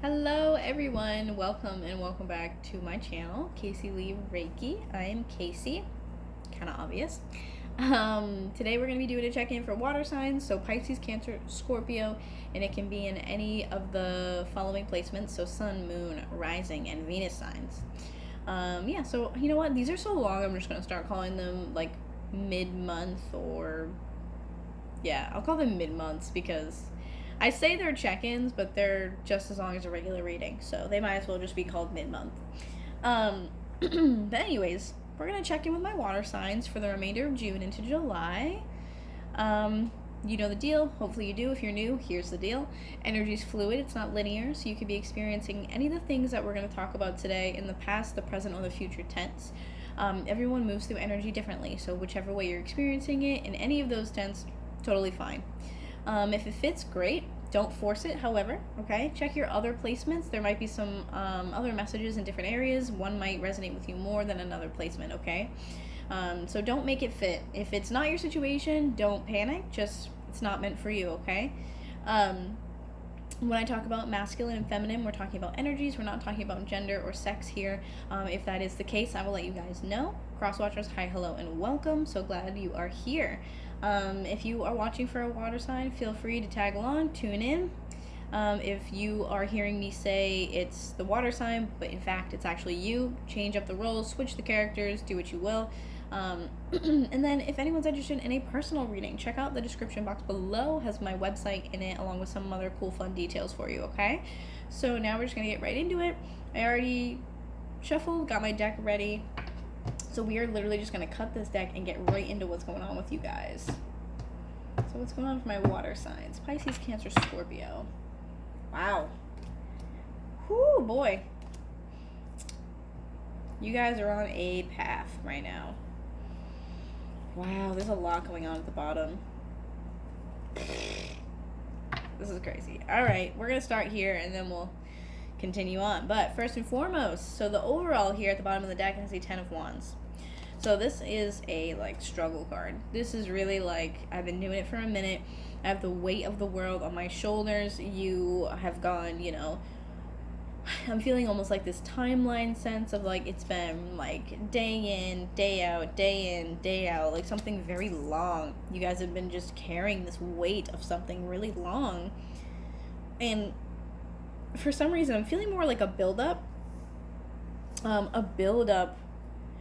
Hello everyone, welcome and welcome back to my channel, Caseyleighreiki. I am Casey, kind of obvious. Today we're going to be doing a check-in for water signs, so Pisces, Cancer, Scorpio, and it can be in any of the following placements, so Sun, Moon, Rising, and Venus signs. So you know what, these are so long, I'm just going to start calling them like mid-month I'll call them mid-months because I say they're check-ins, but they're just as long as a regular reading, so they might as well just be called mid-month. But anyways, we're going to check in with my water signs for the remainder of June into July. You know the deal. Hopefully you do. If you're new, here's the deal. Energy is fluid. It's not linear, so you could be experiencing any of the things that we're going to talk about today in the past, the present, or the future tense. Everyone moves through energy differently, so whichever way you're experiencing it in any of those tense, totally fine. If it fits, great. Don't force it, however, okay? Check your other placements. There might be some other messages in different areas. One might resonate with you more than another placement, okay? So don't make it fit. If it's not your situation, don't panic. Just, it's not meant for you, okay? When I talk about masculine and feminine, we're talking about energies. We're not talking about gender or sex here. If that is the case, I will let you guys know. Crosswatchers, hi, hello, and welcome. So glad you are here. If you are watching for a water sign, feel free to tag along, tune in. If you are hearing me say it's the water sign, but in fact it's actually you, change up the roles, switch the characters, do what you will. And then if anyone's interested in a personal reading, check out the description box below, has my website in it along with some other cool fun details for you, okay? So now we're just going to get right into it. I already shuffled, got my deck ready. So we are literally just going to cut this deck and get right into what's going on with you guys. So what's going on with my water signs? Pisces, Cancer, Scorpio. Wow. Whoo, boy. You guys are on a path right now. Wow, there's a lot going on at the bottom. This is crazy. All right, we're going to start here and then we'll continue on. But first and foremost, so the overall here at the bottom of the deck has a 10 of Wands. So this is a struggle card. This is really I've been doing it for a minute. I have the weight of the world on my shoulders. You have gone, I'm feeling almost like this timeline sense of it's been day in, day out, day in, day out, something very long. You guys have been just carrying this weight of something really long. And for some reason, I'm feeling more like a build-up.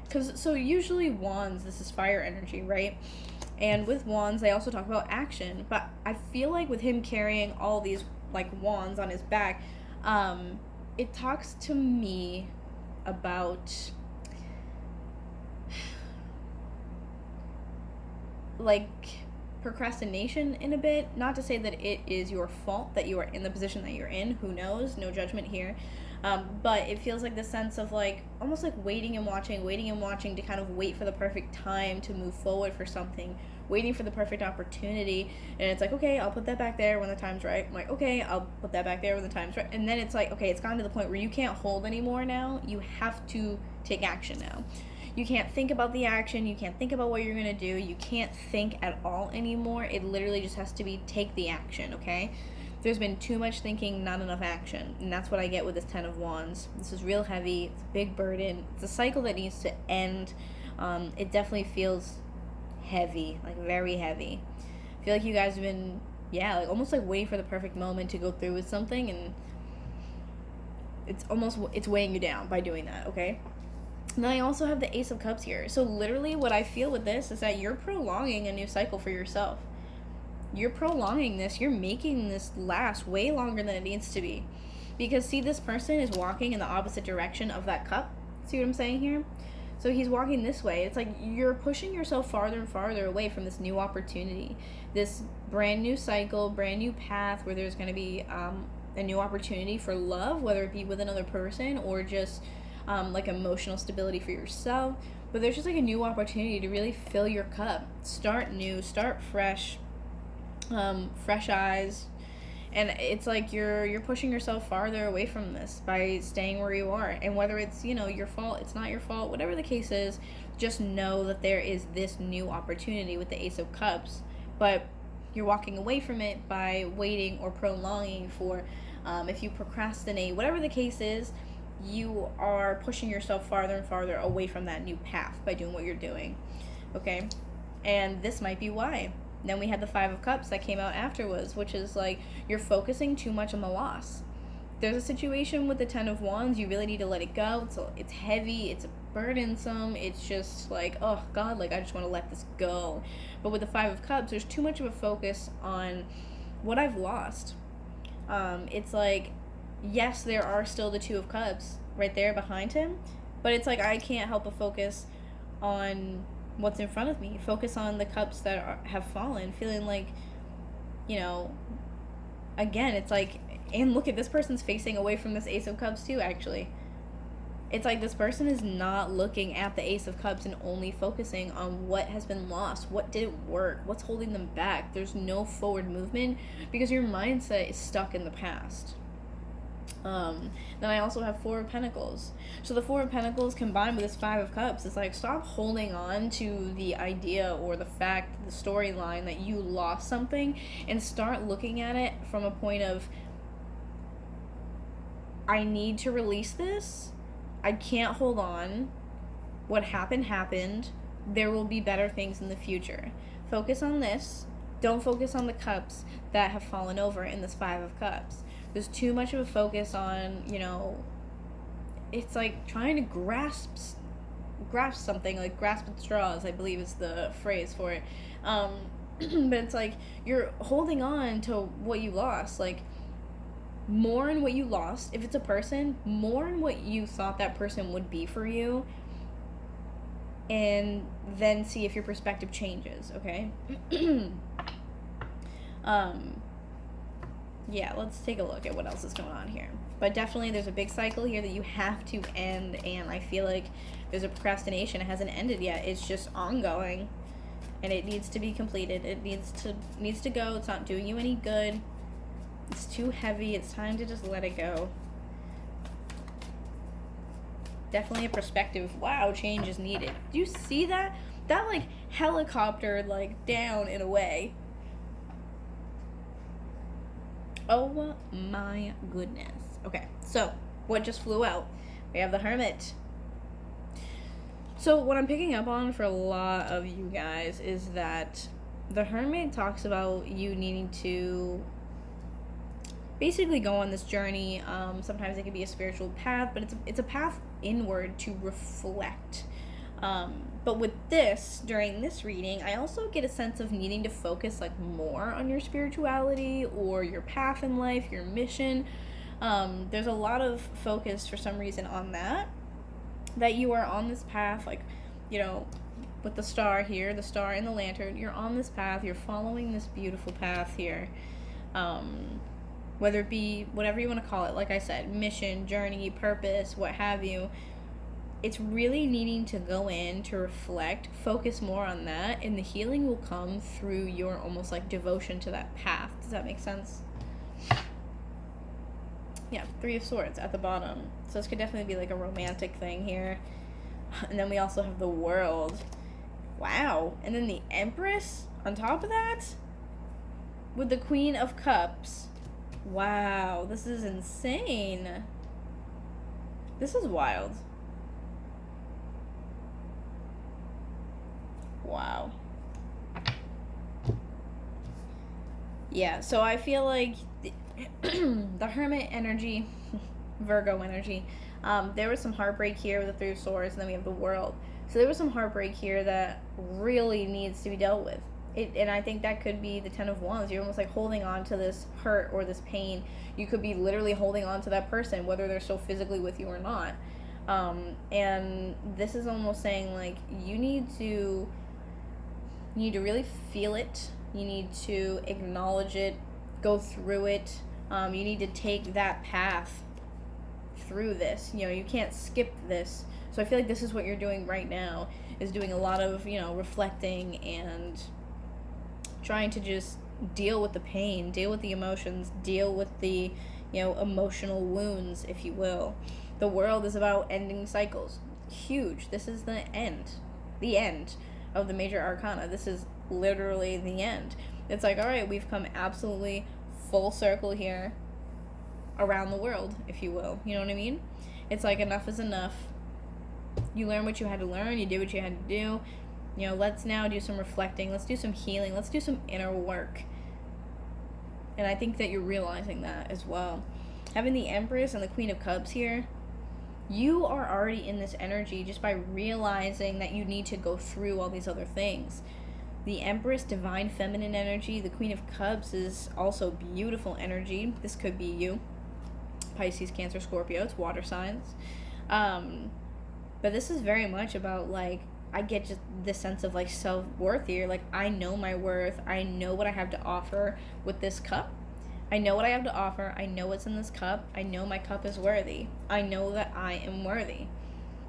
Because, so usually wands, this is fire energy, right? And with wands, they also talk about action. But I feel like with him carrying all these, wands on his back, it talks to me about, procrastination in a bit. Not to say that it is your fault that you are in the position that you're in. Who knows? No judgment here. But it feels like the sense of almost waiting and watching to kind of wait for the perfect time to move forward for something, waiting for the perfect opportunity. And it's okay, I'll put that back there when the time's right. I'm okay, I'll put that back there when the time's right. And then it's okay, it's gotten to the point where you can't hold anymore now. You have to take action now. You can't think about the action. You can't think about what you're going to do. You can't think at all anymore. It literally just has to be take the action, okay? There's been too much thinking, not enough action. And that's what I get with this 10 of Wands. This is real heavy. It's a big burden. It's a cycle that needs to end. It definitely feels heavy, very heavy. I feel like you guys have been, almost waiting for the perfect moment to go through with something. And it's weighing you down by doing that, okay? And then I also have the Ace of Cups here. So literally what I feel with this is that you're prolonging a new cycle for yourself. You're prolonging this. You're making this last way longer than it needs to be. Because, see, this person is walking in the opposite direction of that cup. See what I'm saying here? So he's walking this way. It's you're pushing yourself farther and farther away from this new opportunity. This brand new cycle, brand new path where there's going to be a new opportunity for love, whether it be with another person or just emotional stability for yourself. But there's just a new opportunity to really fill your cup. Start new, start fresh. Fresh eyes, and it's you're pushing yourself farther away from this by staying where you are. And whether it's your fault, it's not your fault, whatever the case is, just know that there is this new opportunity with the Ace of Cups, but you're walking away from it by waiting or prolonging for if you procrastinate, whatever the case is, you are pushing yourself farther and farther away from that new path by doing what you're doing. Okay? And this might be why. Then we had the Five of Cups that came out afterwards, which is like you're focusing too much on the loss. There's a situation with the Ten of Wands, you really need to let it go. It's heavy, it's burdensome, it's just like, oh God, like I just want to let this go. But with the Five of Cups, there's too much of a focus on what I've lost. It's like, yes, there are still the Two of Cups right there behind him, but it's like I can't help but focus on what's in front of me. Focus on the cups that have fallen, feeling like, you know, again, it's like, and look at this person's facing away from this Ace of Cups too, actually. It's like this person is not looking at the Ace of Cups and only focusing on what has been lost, what didn't work, what's holding them back. There's no forward movement because your mindset is stuck in the past. Then I also have Four of Pentacles. So the Four of Pentacles combined with this Five of Cups, it's like, stop holding on to the idea or the fact, the storyline that you lost something, and start looking at it from a point of, I need to release this. I can't hold on. What happened. There will be better things in the future. Focus on this. Don't focus on the cups that have fallen over in this Five of Cups. There's too much of a focus on, you know, it's like trying to grasp something, like grasp at straws, I believe is the phrase for it. But it's like you're holding on to what you lost. Like, mourn what you lost. If it's a person, mourn what you thought that person would be for you, and then see if your perspective changes, okay? Yeah, let's take a look at what else is going on here. But definitely there's a big cycle here that you have to end, and I feel like there's a procrastination. It hasn't ended yet. It's just ongoing, and it needs to be completed. It needs to go. It's not doing you any good. It's too heavy. It's time to just let it go. Definitely a perspective. Wow, change is needed. Do you see that? That like helicoptered like down in a way. Oh my goodness. Okay, so what just flew out? We have the Hermit. So what I'm picking up on for a lot of you guys is that the Hermit talks about you needing to basically go on this journey. Sometimes it can be a spiritual path, but it's a path inward to reflect. But with this, during this reading, I also get a sense of needing to focus like more on your spirituality or your path in life, your mission. There's a lot of focus for some reason on that you are on this path, like, you know, with the star here, the star in the lantern, you're on this path, you're following this beautiful path here. Whether it be whatever you want to call it, like I said, mission, journey, purpose, what have you. It's really needing to go in to reflect, focus more on that, and the healing will come through your almost like devotion to that path. Does that make sense? Yeah, Three of Swords at the bottom. So this could definitely be like a romantic thing here. And then we also have the World. Wow. And then the Empress on top of that with the Queen of Cups. Wow, this is insane. This is wild. Wow. Yeah, so I feel like the Hermit energy, Virgo energy, there was some heartbreak here with the Three of Swords, and then we have the World. So there was some heartbreak here that really needs to be dealt with. And I think that could be the Ten of Wands. You're almost like holding on to this hurt or this pain. You could be literally holding on to that person, whether they're still physically with you or not. And this is almost saying like you need to really feel it. You need to acknowledge it, go through it. You need to take that path through this. You know, you can't skip this. So I feel like this is what you're doing right now, is doing a lot of, you know, reflecting and trying to just deal with the pain, deal with the emotions, deal with the, you know, emotional wounds, if you will. The World is about ending cycles. Huge. This is the end of the major arcana. This is literally the end. It's like, all right, we've come absolutely full circle here. around the world, if you will. You know what I mean? It's like enough is enough. You learned what you had to learn. You did what you had to do. You know, let's now do some reflecting. Let's do some healing. Let's do some inner work. And I think that you're realizing that as well. Having the Empress and the Queen of Cups here, you are already in this energy just by realizing that you need to go through all these other things. The Empress, divine feminine energy. The Queen of Cups is also beautiful energy. This could be you. Pisces, Cancer, Scorpio. It's water signs. But this is very much about, like, I get just this sense of, like, self-worth here. Like, I know my worth. I know what I have to offer with this cup. I know what I have to offer. I know what's in this cup. I know my cup is worthy. I know that I am worthy.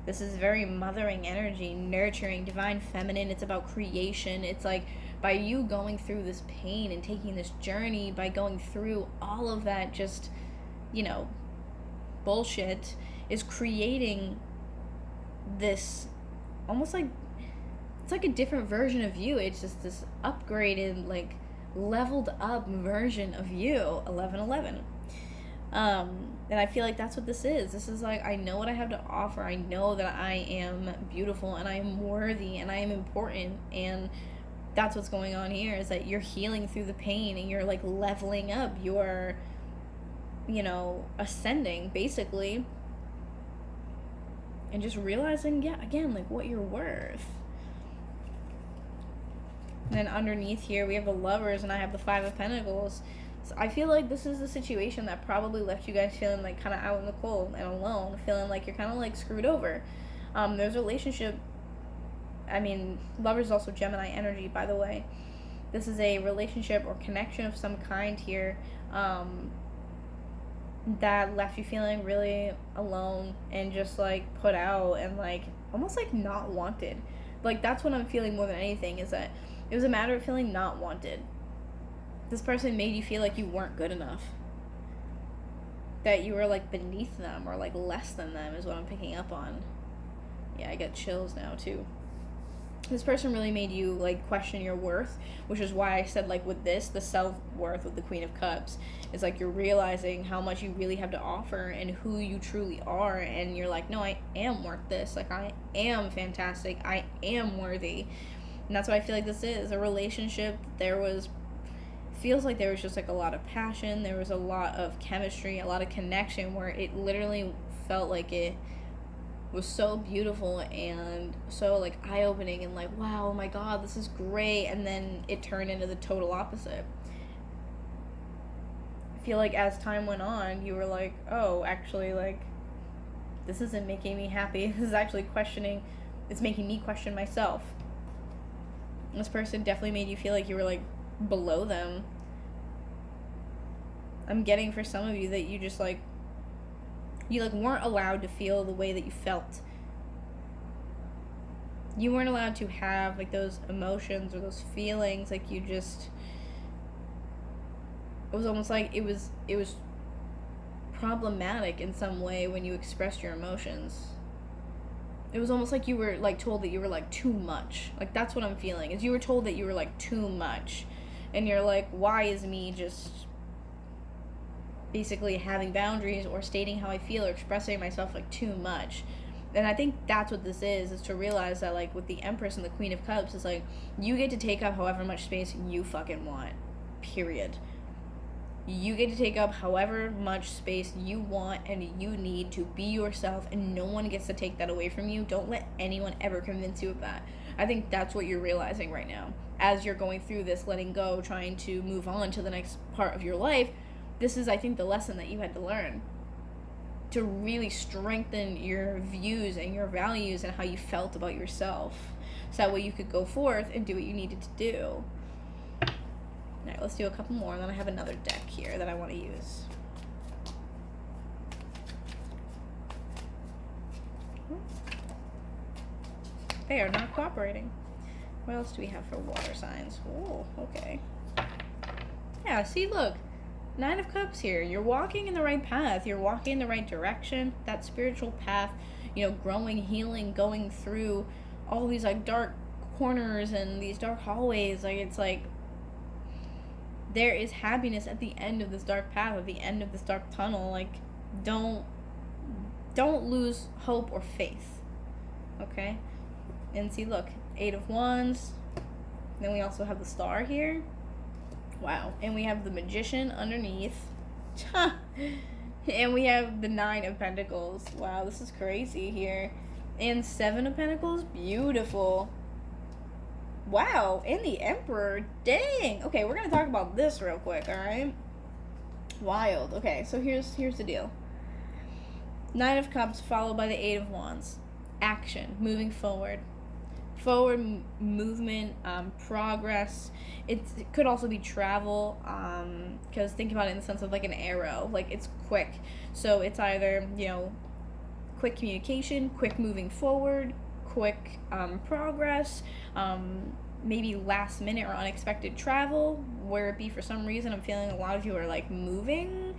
This is very mothering energy, nurturing, divine feminine. It's about creation. It's like, by you going through this pain and taking this journey, by going through all of that just, you know, bullshit, is creating this almost like, it's like a different version of you. It's just this upgraded, like, leveled up version of you. 1111. And I feel like that's what this is. This is like, I know what I have to offer. I know that I am beautiful and I am worthy and I am important. And that's what's going on here, is that you're healing through the pain and you're, like, leveling up. You're, you know, ascending basically. And just realizing, yeah, again, like, what you're worth. And then underneath here, we have the Lovers, and I have the Five of Pentacles. So I feel like this is a situation that probably left you guys feeling, like, kind of out in the cold and alone, feeling like you're kind of, like, screwed over. There's a relationship, I mean, Lovers is also Gemini energy, by the way. This is a relationship or connection of some kind here, that left you feeling really alone and just, like, put out and, like, almost, like, not wanted. Like, that's what I'm feeling more than anything, is that it was a matter of feeling not wanted. This person made you feel like you weren't good enough, that you were, like, beneath them or, like, less than them, is what I'm picking up on. Yeah, I get chills now too. This person really made you, like, question your worth, which is why I said, like, with this, the self-worth with the Queen of Cups, is like, you're realizing how much you really have to offer and who you truly are, and you're like, no, I am worth this. Like, I am fantastic. I am worthy. And that's what I feel like this is. A relationship, feels like there was just, like, a lot of passion. There was a lot of chemistry, a lot of connection, where it literally felt like it was so beautiful and so, like, eye-opening and, like, wow, oh my god, this is great. And then it turned into the total opposite. I feel like as time went on, you were like, oh, actually, like, this isn't making me happy. This is actually it's making me question myself. This person definitely made you feel like you were, like, below them. I'm getting for some of you that you just, like, you, like, weren't allowed to feel the way that you felt. You weren't allowed to have, like, those emotions or those feelings. Like, you just, it was almost like it was problematic in some way when you expressed your emotions. It was almost like you were, like, told that you were, like, too much. Like, that's what I'm feeling, is you were told that you were, like, too much. And you're like, why is me just basically having boundaries or stating how I feel or expressing myself, like, too much? And I think that's what this is to realize that, like, with the Empress and the Queen of Cups, it's like, you get to take up however much space you fucking want. Period. You get to take up however much space you want and you need to be yourself, and no one gets to take that away from you. Don't let anyone ever convince you of that. I think that's what you're realizing right now. As you're going through this letting go, trying to move on to the next part of your life, this is, I think, the lesson that you had to learn to really strengthen your views and your values and how you felt about yourself. So that way you could go forth and do what you needed to do. Alright, let's do a couple more, and then I have another deck here that I want to use. They are not cooperating. What else do we have for water signs? Oh, okay. Yeah, see, look. 9 of Cups here. You're walking in the right path. You're walking in the right direction. That spiritual path, you know, growing, healing, going through all these, like, dark corners and these dark hallways. Like, it's like, there is happiness at the end of this dark path, at the end of this dark tunnel. Like, don't lose hope or faith. Okay? And see, look, 8 of Wands. Then we also have the Star here. Wow. And we have the Magician underneath. And we have the 9 of Pentacles. Wow, this is crazy here. And 7 of Pentacles. Beautiful. Wow. And the Emperor. Dang. Okay, we're going to talk about this real quick, alright? Wild. Okay, so here's the deal. 9 of Cups followed by the 8 of Wands. Action. Moving forward. Forward movement, progress. It could also be travel, because think about it in the sense of like an arrow. Like, it's quick. So it's either, quick communication, quick moving forward, quick progress, maybe last minute or unexpected travel, where it be for some reason I'm feeling a lot of you are like moving,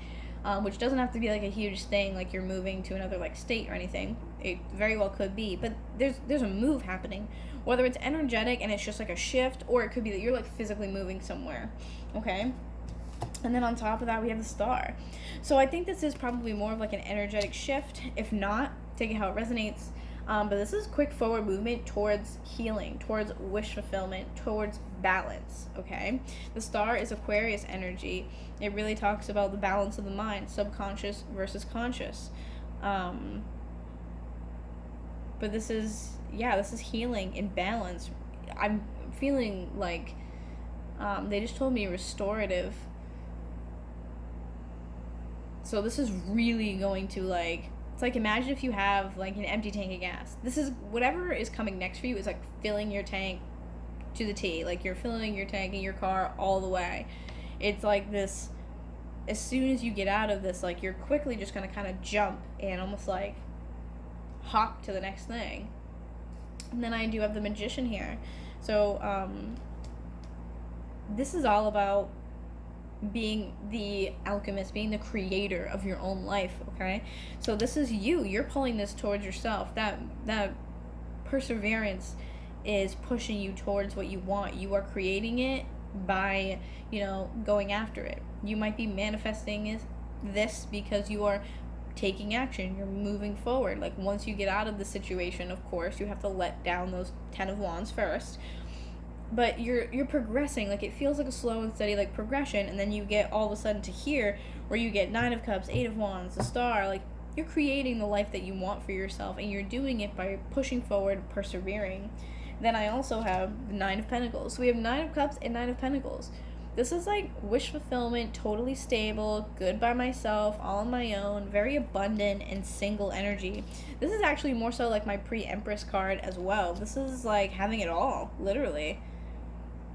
which doesn't have to be like a huge thing, like you're moving to another like state or anything. It very well could be, but there's a move happening, whether it's energetic and it's just like a shift, or it could be that you're like physically moving somewhere. Okay. And then on top of that, we have the Star. So I think this is probably more of like an energetic shift. If not, take it how it resonates. But this is quick forward movement towards healing, towards wish fulfillment, towards balance, okay? The Star is Aquarius energy. It really talks about the balance of the mind, subconscious versus conscious. But this is healing and balance. I'm feeling like they just told me restorative. So this is really going to like, it's like, imagine if you have like an empty tank of gas. This is whatever is coming next for you is like filling your tank to the T. Like, you're filling your tank in your car all the way. It's like this, as soon as you get out of this, like, you're quickly just going to kind of jump and almost like hop to the next thing. And then I do have the Magician here. So this is all about being the alchemist, being the creator of your own life, okay? So this is you're pulling this towards yourself. That perseverance is pushing you towards what you want. You are creating it by, going after it. You might be manifesting this because you are taking action. You're moving forward. Like, once you get out of the situation, of course, you have to let down those 10 of Wands first. But you're progressing. Like, it feels like a slow and steady like progression, and then you get all of a sudden to here where you get 9 of Cups, 8 of Wands, the Star. Like, you're creating the life that you want for yourself, and you're doing it by pushing forward, persevering. Then I also have the 9 of Pentacles. So we have 9 of Cups and 9 of Pentacles. This is like wish fulfillment, totally stable, good by myself, all on my own, very abundant and single energy. This is actually more so like my pre-Empress card as well. This is like having it all, literally.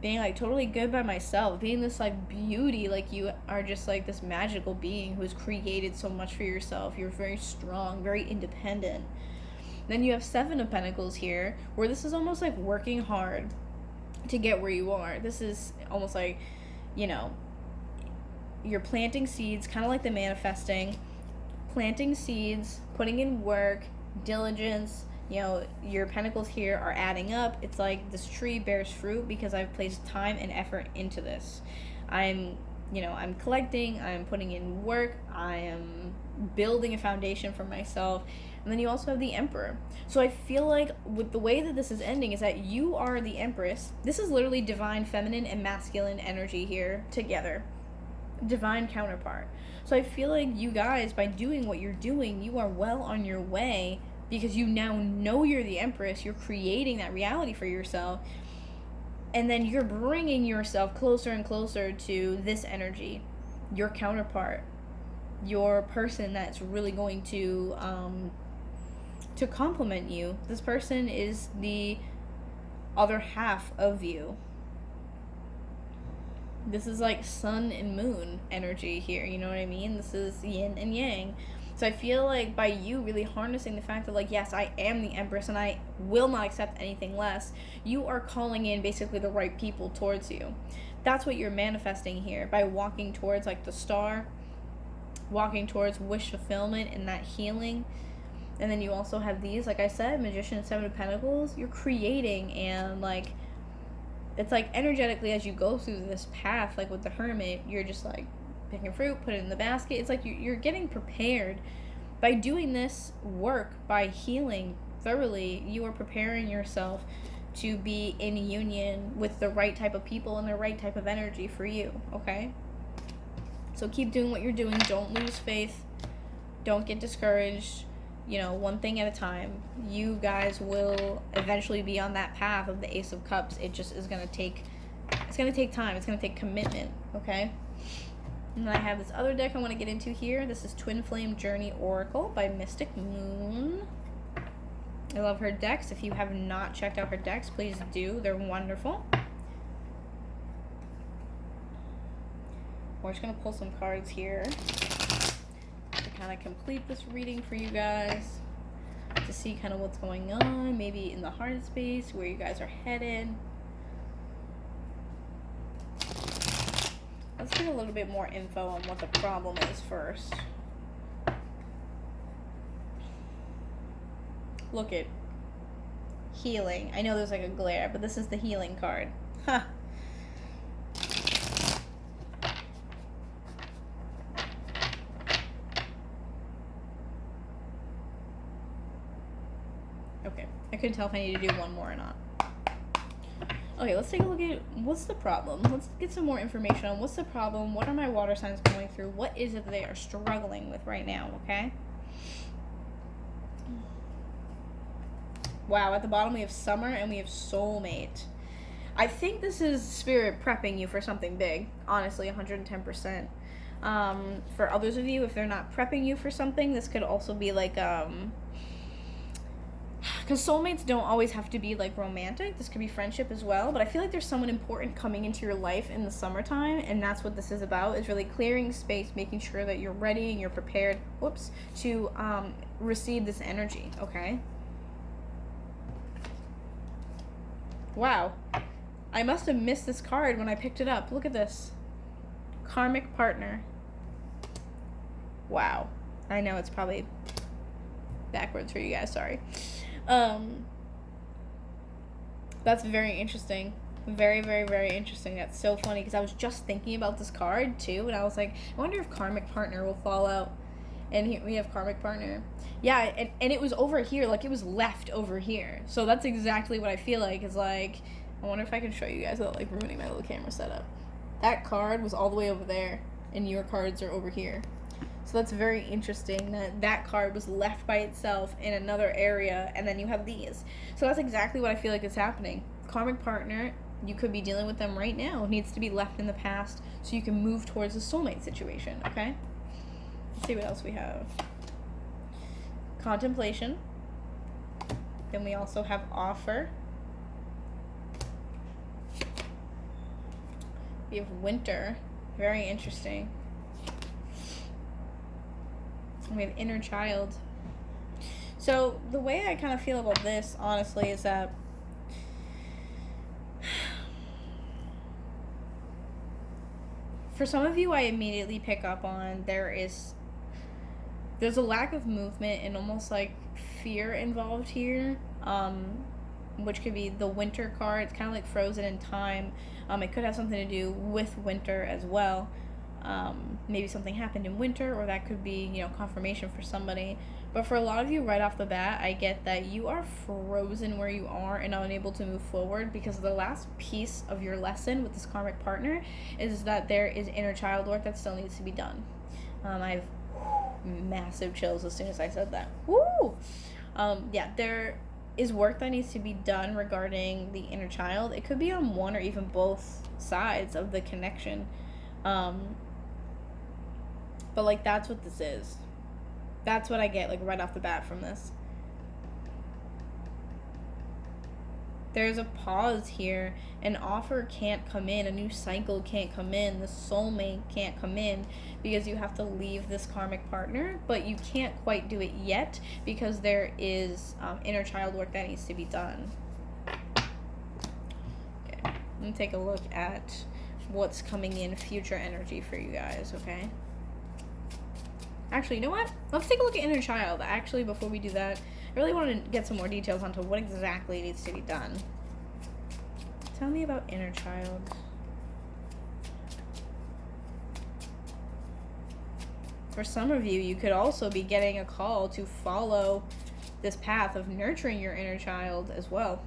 Being like totally good by myself, being this like beauty, like you are just like this magical being who has created so much for yourself. You're very strong, very independent. Then you have 7 of Pentacles here, where this is almost like working hard to get where you are. This is almost like, you're planting seeds, kind of like the manifesting, planting seeds, putting in work, diligence. Your pentacles here are adding up. It's like this tree bears fruit because I've placed time and effort into this. I'm collecting, I'm putting in work, I am building a foundation for myself. And then you also have the Emperor. So I feel like with the way that this is ending is that you are the Empress. This is literally divine feminine and masculine energy here together. Divine counterpart. So I feel like you guys, by doing what you're doing, you are well on your way, because you now know you're the Empress. You're creating that reality for yourself. And then you're bringing yourself closer and closer to this energy, your counterpart, your person that's really going to complement you. This person is the other half of you. This is like sun and moon energy here, you know what I mean? This is yin and yang. So I feel like by you really harnessing the fact that, like, yes, I am the Empress and I will not accept anything less, you are calling in basically the right people towards you. That's what you're manifesting here by walking towards, like, the Star, walking towards wish fulfillment and that healing. And then you also have these, like I said, Magician and 7 of Pentacles. You're creating and, like, it's like energetically as you go through this path, like with the hermit, you're just like picking fruit, put it in the basket. It's like you're getting prepared. By doing this work, by healing thoroughly, you are preparing yourself to be in union with the right type of people and the right type of energy for you, okay? So keep doing what you're doing. Don't lose faith. Don't get discouraged. You know, one thing at a time. You guys will eventually be on that path of the Ace of Cups. It just is going to take, it's going to take time. It's going to take commitment, okay? And I have this other deck I want to get into here. This is Twin Flame Journey Oracle by Mystic Moon. I love her decks. If you have not checked out her decks, please do. They're wonderful. We're just going to pull some cards here to kind of complete this reading for you guys, to see kind of what's going on, maybe in the heart space, where you guys are headed. Let's get a little bit more info on what the problem is first. Look at healing. I know there's like a glare, but this is the healing card. Huh. Okay, I couldn't tell if I need to do one more or not. Okay, let's take a look at what's the problem. Let's get some more information on what's the problem, what are my water signs going through, what is it that they are struggling with right now, okay? Wow, at the bottom we have Summer and we have Soulmate. I think this is Spirit prepping you for something big, honestly, 110%. For others of you, if they're not prepping you for something, this could also be like, because soulmates don't always have to be like romantic. This could be friendship as well, but I feel like there's someone important coming into your life in the summertime, and that's what this is about, is really clearing space, making sure that you're ready and you're prepared, to receive this energy, okay? Wow. I must have missed this card when I picked it up. Look at this. Karmic partner. Wow. I know it's probably backwards for you guys, sorry. That's very interesting. Very, very, very interesting. That's so funny, because I was just thinking about this card too, and I was like, I wonder if karmic partner will fall out. And here we have karmic partner. Yeah, and it was over here, like it was left over here. So that's exactly what I feel like, is like, I wonder if I can show you guys without like ruining my little camera setup. That card was all the way over there, and your cards are over here. So that's very interesting that that card was left by itself in another area, and then you have these. So that's exactly what I feel like is happening. Karmic partner, you could be dealing with them right now. It needs to be left in the past so you can move towards a soulmate situation, okay? Let's see what else we have. Contemplation. Then we also have offer. We have winter. Very interesting. We have inner child. So the way I kind of feel about this, honestly, is that for some of you, I immediately pick up on there's a lack of movement and almost like fear involved here, which could be the winter card. It's kind of like frozen in time. It could have something to do with winter as well. Maybe something happened in winter, or that could be, you know, confirmation for somebody. But for a lot of you, right off the bat, I get that you are frozen where you are and unable to move forward, because the last piece of your lesson with this karmic partner is that there is inner child work that still needs to be done. I have massive chills as soon as I said that. Woo! Yeah, there is work that needs to be done regarding the inner child. It could be on one or even both sides of the connection. But like, that's what this is. That's what I get, like, right off the bat from this. There's a pause here. An offer can't come in. A new cycle can't come in. The soulmate can't come in, because you have to leave this karmic partner, but you can't quite do it yet because there is inner child work that needs to be done. Okay, let me take a look at what's coming in future energy for you guys, okay? Actually, you know what? Let's take a look at inner child. Actually, before we do that, I really want to get some more details onto what exactly needs to be done Tell me about inner child. For some of you, you could also be getting a call to follow this path of nurturing your inner child as well.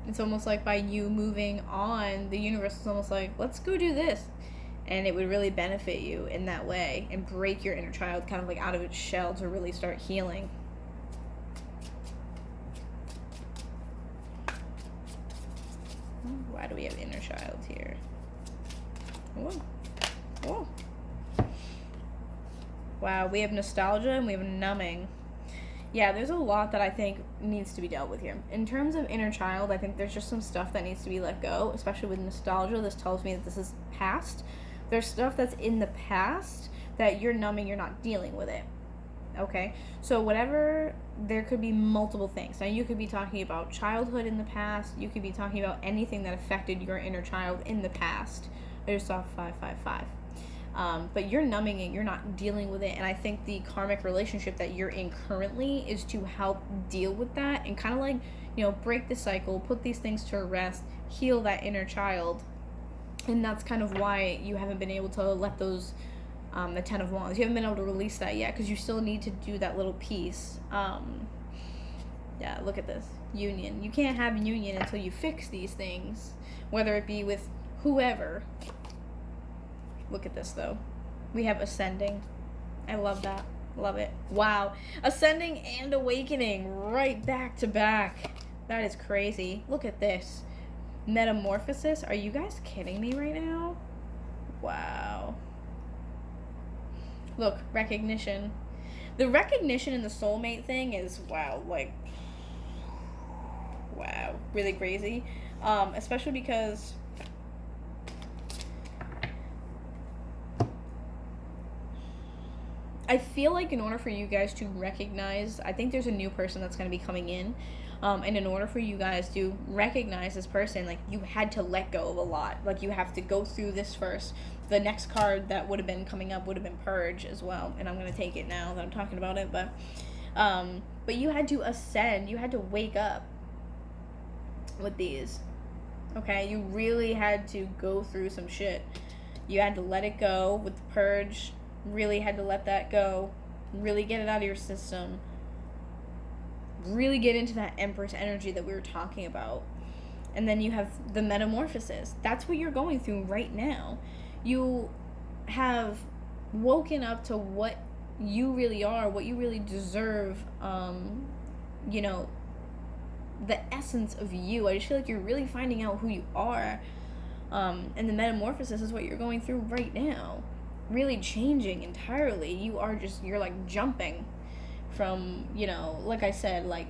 It's almost like by you moving on, the universe is almost like, let's go do this. And it would really benefit you in that way and break your inner child kind of like out of its shell to really start healing. Why do we have inner child here? Whoa. Whoa. Wow, we have nostalgia and we have numbing. Yeah, there's a lot that I think needs to be dealt with here. In terms of inner child, I think there's just some stuff that needs to be let go, especially with nostalgia. This tells me that this is past. There's stuff that's in the past that you're numbing, you're not dealing with it. Okay? So whatever, there could be multiple things. Now, you could be talking about childhood in the past. You could be talking about anything that affected your inner child in the past. I just saw 555. But you're numbing it, you're not dealing with it, and I think the karmic relationship that you're in currently is to help deal with that and kind of like, you know, break the cycle, put these things to rest, heal that inner child. And that's kind of why you haven't been able to let those, the 10 of Wands, you haven't been able to release that yet because you still need to do that little piece. Yeah, look at this. Union. You can't have union until you fix these things, whether it be with whoever. Look at this, though. We have ascending. I love that. Love it. Wow. Ascending and awakening right back to back. That is crazy. Look at this. Metamorphosis. Are you guys kidding me right now? Wow. Look, recognition. The recognition in the soulmate thing is, wow, like, wow. Really crazy. Especially because I feel like in order for you guys to recognize, I think there's a new person that's going to be coming in. And in order for you guys to recognize this person, like, you had to let go of a lot. Like, you have to go through this first. The next card that would have been coming up would have been Purge as well. And I'm going to take it now that I'm talking about it. But you had to ascend. You had to wake up with these. Okay? You really had to go through some shit. You had to let it go with the Purge. Really had to let that go. Really get it out of your system. Really get into that Empress energy that we were talking about. And then you have the metamorphosis. That's what you're going through right now. You have woken up to what you really are, what you really deserve, you know, the essence of you. I just feel like you're really finding out who you are. And the metamorphosis is what you're going through right now. Really changing entirely. You're like jumping from, you know, like I said, like,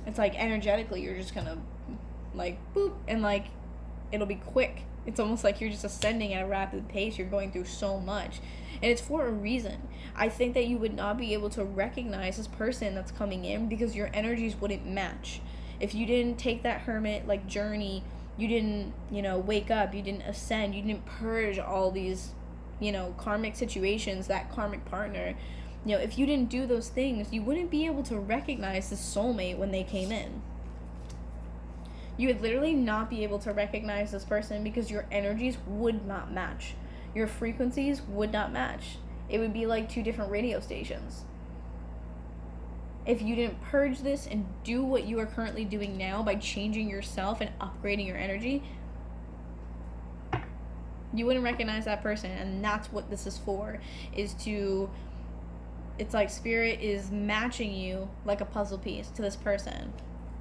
it's like energetically you're just gonna like boop, and like it'll be quick. It's almost like you're just ascending at a rapid pace. You're going through so much, and it's for a reason. I think that you would not be able to recognize this person that's coming in because your energies wouldn't match. If you didn't take that hermit like journey, you didn't, you know, wake up, you didn't ascend, you didn't purge all these, you know, karmic situations, that karmic partner, you know, if you didn't do those things, you wouldn't be able to recognize the soulmate when they came in. You would literally not be able to recognize this person because your energies would not match. Your frequencies would not match. It would be like two different radio stations. If you didn't purge this and do what you are currently doing now by changing yourself and upgrading your energy, you wouldn't recognize that person. And that's what this is for, is to, it's like spirit is matching you like a puzzle piece to this person.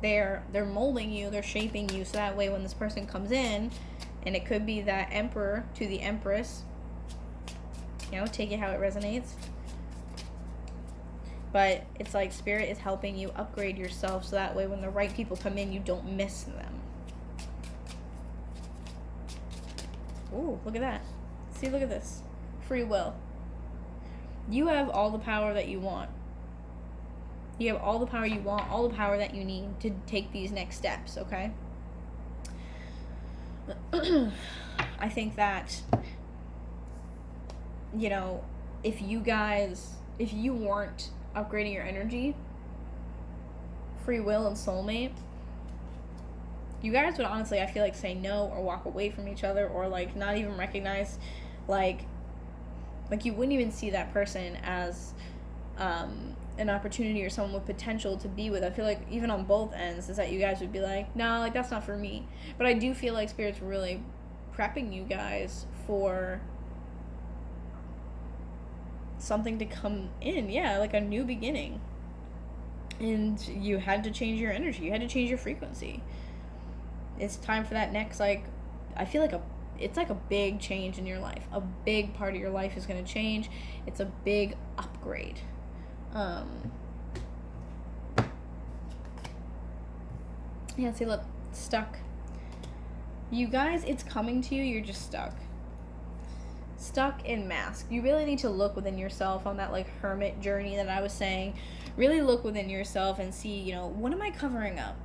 They're molding you, they're shaping you, so that way when this person comes in, and it could be that emperor to the empress, you know, take it how it resonates. But it's like spirit is helping you upgrade yourself, so that way when the right people come in, you don't miss them. Ooh, look at that. See, look at this. Free will. You have all the power that you want. You have all the power you want, all the power that you need to take these next steps, okay? I think that, you know, if you weren't upgrading your energy, free will and soulmate, You guys would honestly, I feel like, say no or walk away from each other, or like not even recognize, like you wouldn't even see that person as an opportunity or someone with potential to be with. I feel like even on both ends is that you guys would be like, no, like that's not for me. But I do feel like Spirit's really prepping you guys for something to come in. Yeah, like a new beginning. And you had to change your energy. You had to change your frequency. It's time for that next, like, I feel like it's like a big change in your life. A big part of your life is going to change. It's a big upgrade. Yeah, see, look, stuck. You guys, it's coming to you. You're just stuck in mask. You really need to look within yourself on that like hermit journey that I was saying. Really look within yourself and see, you know, what am I covering up?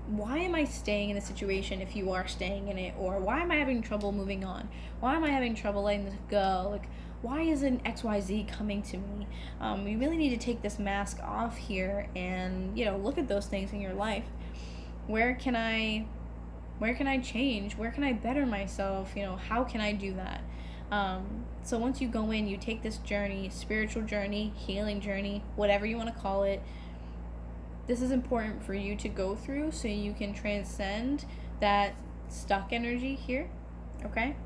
Why am I staying in a situation if you are staying in it? Or why am I having trouble moving on? Why am I having trouble letting this go? Like, why isn't XYZ coming to me? You really need to take this mask off here and, you know, look at those things in your life. Where can I change? Where can I better myself? You know, how can I do that? So once you go in, you take this journey, spiritual journey, healing journey, whatever you want to call it. This is important for you to go through so you can transcend that stuck energy here, okay?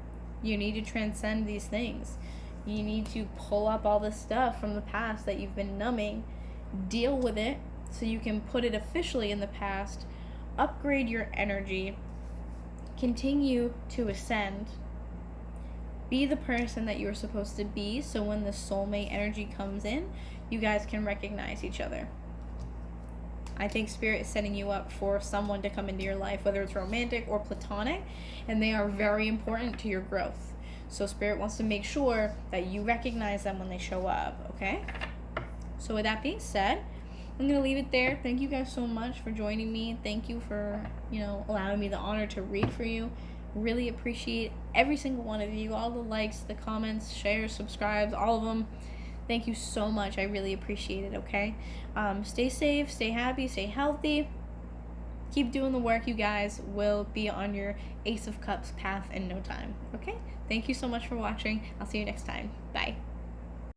You need to transcend these things. You need to pull up all the stuff from the past that you've been numbing, deal with it so you can put it officially in the past, upgrade your energy, continue to ascend, be the person that you're supposed to be so when the soulmate energy comes in, you guys can recognize each other. I think Spirit is setting you up for someone to come into your life, whether it's romantic or platonic, and they are very important to your growth. So Spirit wants to make sure that you recognize them when they show up, okay? So with that being said, I'm going to leave it there. Thank you guys so much for joining me. Thank you for, you know, allowing me the honor to read for you. Really appreciate every single one of you, all the likes, the comments, shares, subscribes, all of them. Thank you so much. I really appreciate it, okay? Stay safe, stay happy, stay healthy. Keep doing the work, you guys. Will be on your Ace of Cups path in no time, okay? Thank you so much for watching. I'll see you next time. Bye.